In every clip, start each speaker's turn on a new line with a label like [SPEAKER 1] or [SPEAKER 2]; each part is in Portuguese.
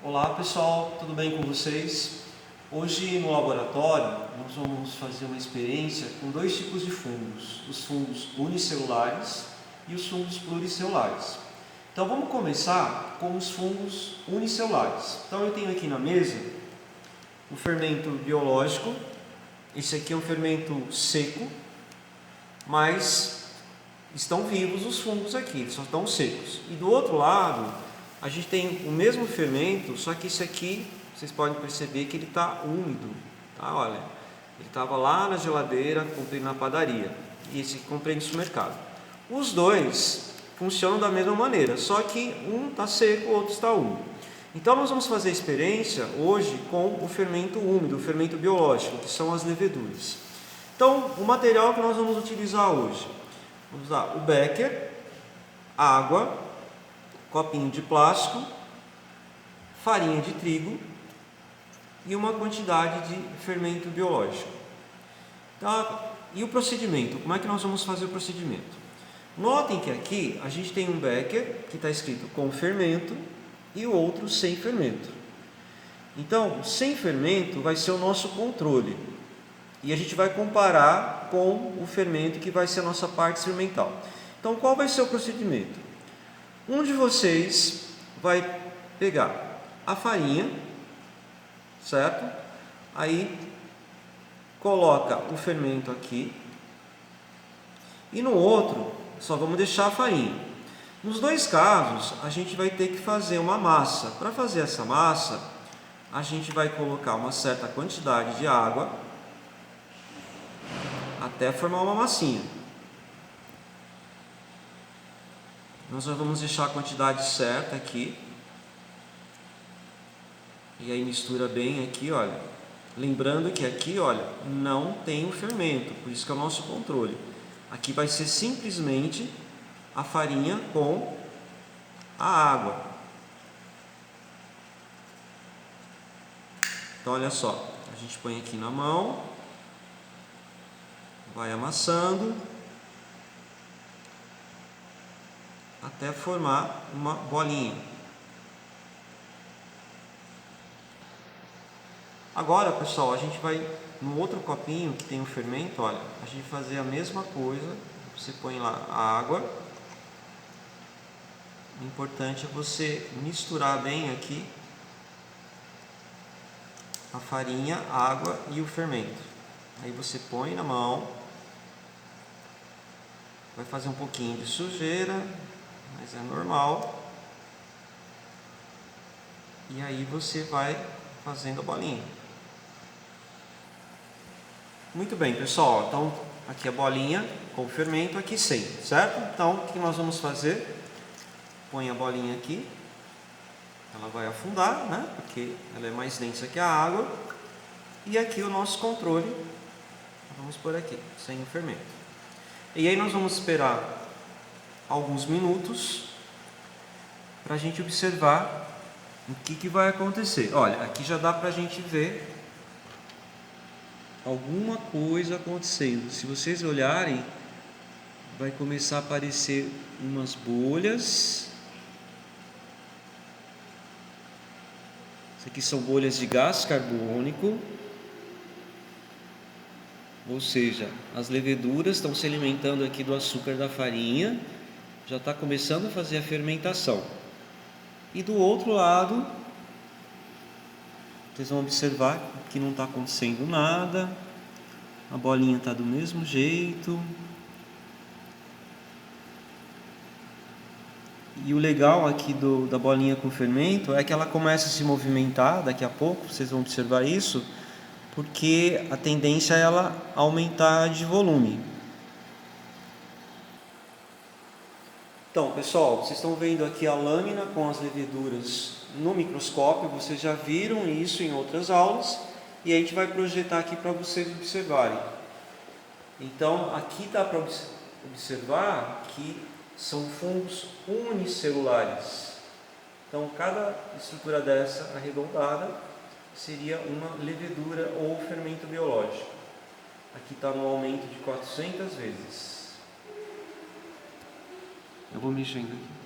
[SPEAKER 1] Olá pessoal, tudo bem com vocês? Hoje no laboratório nós vamos fazer uma experiência com dois tipos de fungos, os fungos unicelulares e os fungos pluricelulares. Então vamos começar com os fungos unicelulares. Então eu tenho aqui na mesa um fermento biológico, esse aqui é um fermento seco, mas estão vivos os fungos aqui, eles só estão secos. E do outro lado a gente tem o mesmo fermento, só que esse aqui, vocês podem perceber que ele está úmido, tá? Olha, ele estava lá na geladeira, comprei na padaria, e esse comprei no supermercado. Os dois funcionam da mesma maneira, só que um está seco, o outro está úmido. Então nós vamos fazer a experiência hoje com o fermento úmido, o fermento biológico, que são as leveduras. Então, o material que nós vamos utilizar hoje, vamos usar o becker, água, copinho de plástico, farinha de trigo e uma quantidade de fermento biológico. Tá? E o procedimento? Como é que nós vamos fazer o procedimento? Notem que aqui a gente tem um becker que está escrito com fermento e o outro sem fermento. Então, sem fermento vai ser o nosso controle. E a gente vai comparar com o fermento que vai ser a nossa parte experimental. Então, qual vai ser o procedimento? Um de vocês vai pegar a farinha, certo? Aí coloca o fermento aqui e no outro só vamos deixar a farinha. Nos dois casos a gente vai ter que fazer uma massa. Para fazer essa massa a gente vai colocar uma certa quantidade de água até formar uma massinha. Nós vamos deixar a quantidade certa aqui. E aí mistura bem aqui, olha. Lembrando que aqui, olha, não tem o fermento, por isso que é o nosso controle. Aqui vai ser simplesmente a farinha com a água. Então, olha só, a gente põe aqui na mão, vai amassando até formar uma bolinha. Agora, pessoal, a gente vai no outro copinho que tem o fermento, olha, a gente vai fazer a mesma coisa. Você põe lá a água. O importante é você misturar bem aqui a farinha, a água e o fermento. Aí você põe na mão, vai fazer um pouquinho de sujeira, mas é normal. E aí você vai fazendo a bolinha. Muito bem, pessoal, então aqui a bolinha com o fermento, aqui sem, certo? Então o que nós vamos fazer? Põe a bolinha aqui, ela vai afundar, né? Porque ela é mais densa que a água. E aqui o nosso controle, vamos por aqui, sem o fermento. E aí nós vamos esperar alguns minutos para a gente observar o que vai acontecer. Olha, aqui já dá para a gente ver alguma coisa acontecendo. Se vocês olharem, vai começar a aparecer umas bolhas. Isso aqui são bolhas de gás carbônico. Ou seja, as leveduras estão se alimentando aqui do açúcar da farinha. Já está começando a fazer a fermentação. E do outro lado, vocês vão observar que não está acontecendo nada. A bolinha está do mesmo jeito. E o legal aqui da bolinha com fermento é que ela começa a se movimentar daqui a pouco, vocês vão observar isso, porque a tendência é ela aumentar de volume. Então, pessoal, vocês estão vendo aqui a lâmina com as leveduras no microscópio, vocês já viram isso em outras aulas, e a gente vai projetar aqui para vocês observarem. Então, aqui dá para observar que são fungos unicelulares. Então, cada estrutura dessa arredondada seria uma levedura ou fermento biológico. Aqui está no aumento de 400 vezes. Eu vou mexendo aqui.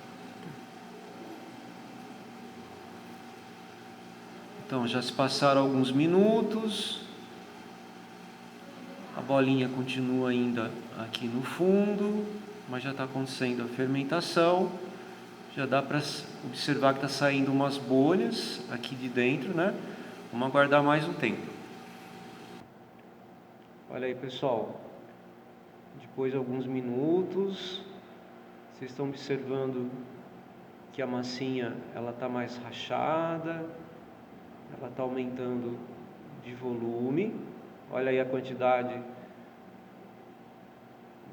[SPEAKER 1] Então já se passaram alguns minutos, a bolinha continua ainda aqui no fundo, mas já está acontecendo a fermentação. Já dá para observar que está saindo umas bolhas aqui de dentro, né? Vamos aguardar mais um tempo. Olha aí, pessoal, depois de alguns minutos, vocês estão observando que a massinha ela está mais rachada, ela está aumentando de volume. Olha aí a quantidade,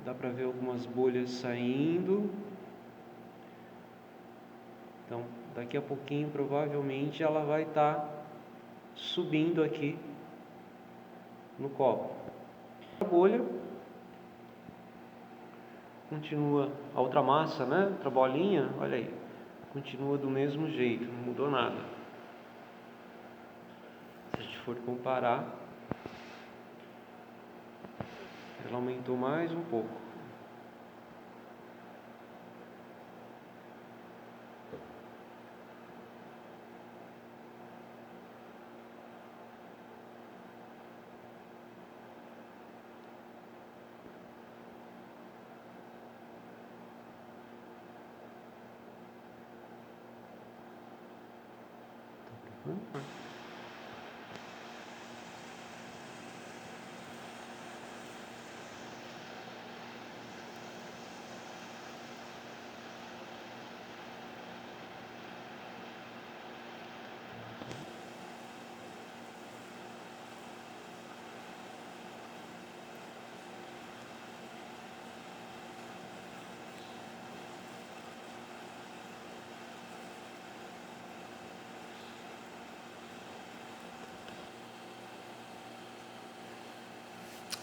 [SPEAKER 1] dá para ver algumas bolhas saindo. Então, daqui a pouquinho, provavelmente, ela vai estar subindo aqui no copo. A bolha continua, a outra massa, né? Outra bolinha, olha aí, continua do mesmo jeito, não mudou nada. Se a gente for comparar, ela aumentou mais um pouco.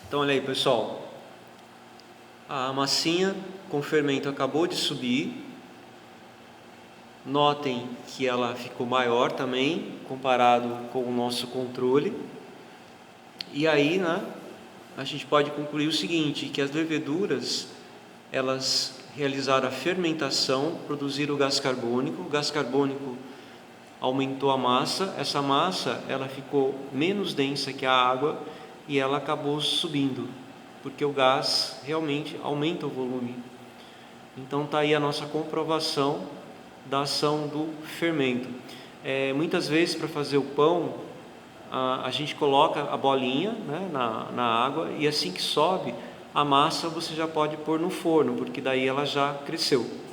[SPEAKER 1] Então olha aí, pessoal, a massinha com fermento acabou de subir. Notem que ela ficou maior também comparado com o nosso controle. E aí, né, a gente pode concluir o seguinte, que as leveduras elas realizaram a fermentação, produziram o gás carbônico aumentou a massa, essa massa ela ficou menos densa que a água e ela acabou subindo, porque o gás realmente aumenta o volume. Então está aí a nossa comprovação da ação do fermento. Muitas vezes para fazer o pão, a gente coloca a bolinha, né, na água, e assim que sobe a massa você já pode pôr no forno, porque daí ela já cresceu.